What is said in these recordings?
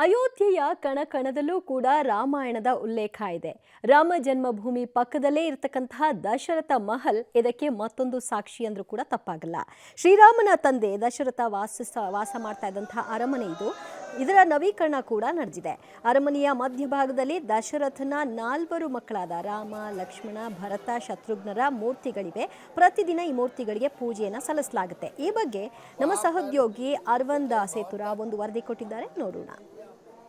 ಅಯೋಧ್ಯೆಯ ಕಣಕಣದಲ್ಲೂ ಕೂಡ ರಾಮಾಯಣದ ಉಲ್ಲೇಖ ಇದೆ. ರಾಮ ಜನ್ಮಭೂಮಿ ಪಕ್ಕದಲ್ಲೇ ಇರತಕ್ಕಂತಹ ದಶರಥ ಮಹಲ್ ಇದಕ್ಕೆ ಮತ್ತೊಂದು ಸಾಕ್ಷಿ ಅಂದ್ರೂ ಕೂಡ ತಪ್ಪಾಗಲ್ಲ. ಶ್ರೀರಾಮನ ತಂದೆ ದಶರಥ ವಾಸ ಮಾಡ್ತಾ ಇದ್ದಂತಹ ಅರಮನೆ ಇದು. ಇದರ ನವೀಕರಣ ಕೂಡ ನಡೆದಿದೆ. ಅರಮನೆಯ ಮಧ್ಯಭಾಗದಲ್ಲಿ ದಶರಥನ 4 ಮಕ್ಕಳಾದ ರಾಮ, ಲಕ್ಷ್ಮಣ, ಭರತ, ಶತ್ರುಘ್ನರ ಮೂರ್ತಿಗಳಿವೆ. ಪ್ರತಿದಿನ ಈ ಮೂರ್ತಿಗಳಿಗೆ ಪೂಜೆಯನ್ನು ಸಲ್ಲಿಸಲಾಗುತ್ತೆ. ಈ ಬಗ್ಗೆ ನಮ್ಮ ಸಹೋದ್ಯೋಗಿ ಅರವಿಂದ ಸೇತುರಾವ್ ಒಂದು ವರದಿ ಕೊಟ್ಟಿದ್ದಾರೆ, ನೋಡೋಣ.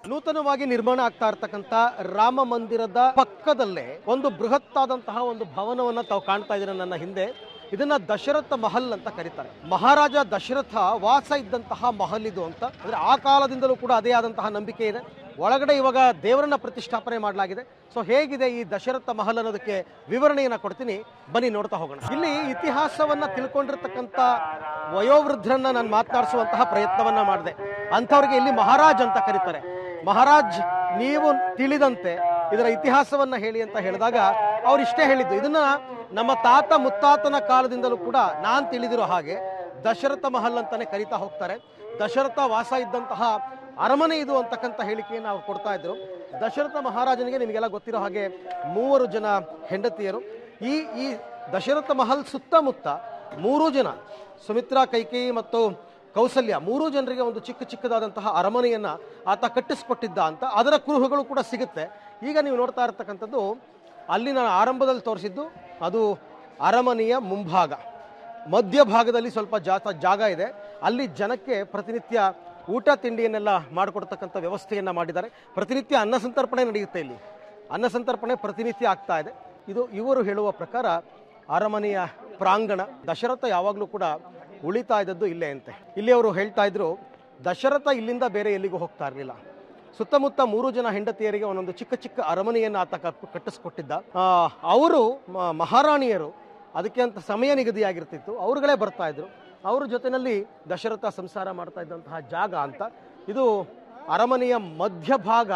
ನೂತನವಾಗಿ ನಿರ್ಮಾಣ ಆಗ್ತಾ ಇರತಕ್ಕಂತ ರಾಮ ಮಂದಿರದ ಪಕ್ಕದಲ್ಲೇ ಒಂದು ಬೃಹತ್ತಾದಂತಹ ಒಂದು ಭವನವನ್ನ ತಾವು ಕಾಣ್ತಾ ಇದ್ದೀರಾ ನನ್ನ ಹಿಂದೆ. ಇದನ್ನ ದಶರಥ ಮಹಲ್ ಅಂತ ಕರೀತಾರೆ. ಮಹಾರಾಜ ದಶರಥ ವಾಸ ಇದ್ದಂತಹ ಮಹಲ್ ಇದು ಅಂತ. ಅಂದ್ರೆ ಆ ಕಾಲದಿಂದಲೂ ಕೂಡ ಅದೇ ಆದಂತಹ ನಂಬಿಕೆ ಇದೆ. ಒಳಗಡೆ ಇವಾಗ ದೇವರನ್ನ ಪ್ರತಿಷ್ಠಾಪನೆ ಮಾಡಲಾಗಿದೆ. ಸೊ ಹೇಗಿದೆ ಈ ದಶರಥ ಮಹಲ್ ಅನ್ನೋದಕ್ಕೆ ವಿವರಣೆಯನ್ನ ಕೊಡ್ತೀನಿ, ಬನ್ನಿ ನೋಡ್ತಾ ಹೋಗೋಣ. ಇಲ್ಲಿ ಇತಿಹಾಸವನ್ನ ತಿಳ್ಕೊಂಡಿರ್ತಕ್ಕಂಥ ವಯೋವೃದ್ಧರನ್ನ ನಾನು ಮಾತನಾಡಿಸುವಂತಹ ಪ್ರಯತ್ನವನ್ನ ಮಾಡಿದೆ. ಅಂಥವ್ರಿಗೆ ಇಲ್ಲಿ ಮಹಾರಾಜ್ ಅಂತ ಕರೀತಾರೆ. ಮಹಾರಾಜ್, ನೀವು ತಿಳಿದಂತೆ ಇದರ ಇತಿಹಾಸವನ್ನ ಹೇಳಿ ಅಂತ ಹೇಳಿದಾಗ ಅವ್ರು ಇಷ್ಟೇ ಹೇಳಿದ್ದು, ಇದನ್ನ ನಮ್ಮ ತಾತ ಮುತ್ತಾತನ ಕಾಲದಿಂದಲೂ ಕೂಡ ನಾನು ತಿಳಿದಿರೋ ಹಾಗೆ ದಶರಥ ಮಹಲ್ ಅಂತಾನೆ ಕರೀತಾ ಹೋಗ್ತಾರೆ. ದಶರಥ ವಾಸ ಇದ್ದಂತಹ ಅರಮನೆ ಇದು ಅಂತಕ್ಕಂಥ ಹೇಳಿಕೆಯನ್ನು ಅವ್ರು ಕೊಡ್ತಾ ಇದ್ರು. ದಶರಥ ಮಹಾರಾಜನಿಗೆ ನಿಮಗೆಲ್ಲ ಗೊತ್ತಿರೋ ಹಾಗೆ 3 ಜನ ಹೆಂಡತಿಯರು. ಈ ದಶರಥ ಮಹಲ್ ಸುತ್ತಮುತ್ತ 3 ಜನ, ಸುಮಿತ್ರಾ, ಕೈಕೇಯಿ ಮತ್ತು ಕೌಸಲ್ಯ, 3 ಜನರಿಗೆ ಒಂದು ಚಿಕ್ಕದಾದಂತಹ ಅರಮನೆಯನ್ನ ಆತ ಕಟ್ಟಿಸ್ಕೊಟ್ಟಿದ್ದ ಅಂತ ಅದರ ಕುರುಹುಗಳು ಕೂಡ ಸಿಗುತ್ತೆ. ಈಗ ನೀವು ನೋಡ್ತಾ ಇರತಕ್ಕಂಥದ್ದು ಅಲ್ಲಿ ನಾನು ಆರಂಭದಲ್ಲಿ ತೋರಿಸಿದ್ದು ಅದು ಅರಮನೆಯ ಮುಂಭಾಗ. ಮಧ್ಯಭಾಗದಲ್ಲಿ ಸ್ವಲ್ಪ ಜಾಗ ಇದೆ. ಅಲ್ಲಿ ಜನಕ್ಕೆ ಪ್ರತಿನಿತ್ಯ ಊಟ ತಿಂಡಿಯನ್ನೆಲ್ಲ ಮಾಡಿಕೊಡ್ತಕ್ಕಂಥ ವ್ಯವಸ್ಥೆಯನ್ನು ಮಾಡಿದ್ದಾರೆ. ಪ್ರತಿನಿತ್ಯ ಅನ್ನಸಂತರ್ಪಣೆ ನಡೆಯುತ್ತೆ. ಇಲ್ಲಿ ಅನ್ನಸಂತರ್ಪಣೆ ಪ್ರತಿನಿತ್ಯ ಆಗ್ತಾ ಇದೆ. ಇದು ಇವರು ಹೇಳುವ ಪ್ರಕಾರ ಅರಮನೆಯ ಪ್ರಾಂಗಣ. ದಶರಥ ಯಾವಾಗಲೂ ಕೂಡ ಉಳಿತಾ ಇದ್ದದ್ದು ಇಲ್ಲೇ ಅಂತೆ. ಇಲ್ಲಿ ಅವರು ಹೇಳ್ತಾ ಇದ್ರು, ದಶರಥ ಇಲ್ಲಿಂದ ಬೇರೆ ಎಲ್ಲಿಗೂ ಹೋಗ್ತಾ ಇರಲಿಲ್ಲ. ಸುತ್ತಮುತ್ತ 3 ಜನ ಹೆಂಡತಿಯರಿಗೆ ಒಂದೊಂದು ಚಿಕ್ಕ ಅರಮನೆಯನ್ನು ಆತ ಕಟ್ಟಿಸ್ಕೊಟ್ಟಿದ್ದ. ಅವರು ಮಹಾರಾಣಿಯರು, ಅದಕ್ಕೆ ಅಂತ ಸಮಯ ನಿಗದಿಯಾಗಿರ್ತಿತ್ತು, ಅವರುಗಳೇ ಬರ್ತಾ ಇದ್ರು. ಅವ್ರ ಜೊತೆಯಲ್ಲಿ ದಶರಥ ಸಂಸಾರ ಮಾಡ್ತಾ ಇದ್ದಂತಹ ಜಾಗ ಅಂತ. ಇದು ಅರಮನೆಯ ಮಧ್ಯಭಾಗ.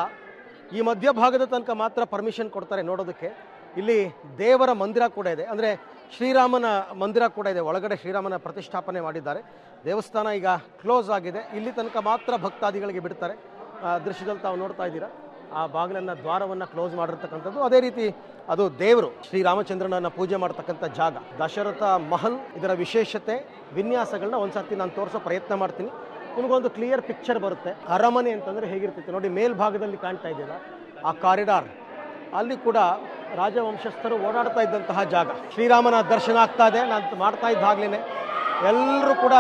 ಈ ಮಧ್ಯಭಾಗದ ತನಕ ಮಾತ್ರ ಪರ್ಮಿಷನ್ ಕೊಡ್ತಾರೆ ನೋಡೋದಕ್ಕೆ. ಇಲ್ಲಿ ದೇವರ ಮಂದಿರ ಕೂಡ ಇದೆ, ಅಂದರೆ ಶ್ರೀರಾಮನ ಮಂದಿರ ಕೂಡ ಇದೆ. ಒಳಗಡೆ ಶ್ರೀರಾಮನ ಪ್ರತಿಷ್ಠಾಪನೆ ಮಾಡಿದ್ದಾರೆ. ದೇವಸ್ಥಾನ ಈಗ ಕ್ಲೋಸ್ ಆಗಿದೆ. ಇಲ್ಲಿ ತನಕ ಮಾತ್ರ ಭಕ್ತಾದಿಗಳಿಗೆ ಬಿಡ್ತಾರೆ. ದೃಶ್ಯದಲ್ಲಿ ತಾವು ನೋಡ್ತಾ ಇದ್ದೀರಾ, ಆ ಬಾಗಿಲನ್ನ, ದ್ವಾರವನ್ನು ಕ್ಲೋಸ್ ಮಾಡಿರ್ತಕ್ಕಂಥದ್ದು. ಅದೇ ರೀತಿ ಅದು ದೇವರು ಶ್ರೀರಾಮಚಂದ್ರನನ್ನ ಪೂಜೆ ಮಾಡ್ತಕ್ಕಂಥ ಜಾಗ ದಶರಥ ಮಹಲ್. ಇದರ ವಿಶೇಷತೆ, ವಿನ್ಯಾಸಗಳನ್ನ ಒಂದ್ಸರ್ತಿ ನಾನು ತೋರಿಸೋ ಪ್ರಯತ್ನ ಮಾಡ್ತೀನಿ. ನಿಮಗೊಂದು ಕ್ಲಿಯರ್ ಪಿಕ್ಚರ್ ಬರುತ್ತೆ. ಅರಮನೆ ಅಂತಂದ್ರೆ ಹೇಗಿರ್ತೈತೆ ನೋಡಿ. ಮೇಲ್ಭಾಗದಲ್ಲಿ ಕಾಣ್ತಾ ಇದೆಯಲ್ಲ ಆ ಕಾರಿಡಾರ್, ಅಲ್ಲಿ ಕೂಡ ರಾಜವಂಶಸ್ಥರು ಓಡಾಡ್ತಾ ಇದ್ದಂತಹ ಜಾಗ. ಶ್ರೀರಾಮನ ದರ್ಶನ ಆಗ್ತಾ ಇದೆ. ನಾನು ಮಾಡ್ತಾ ಇದ್ದಾಗ್ಲೇ ಎಲ್ಲರೂ ಕೂಡ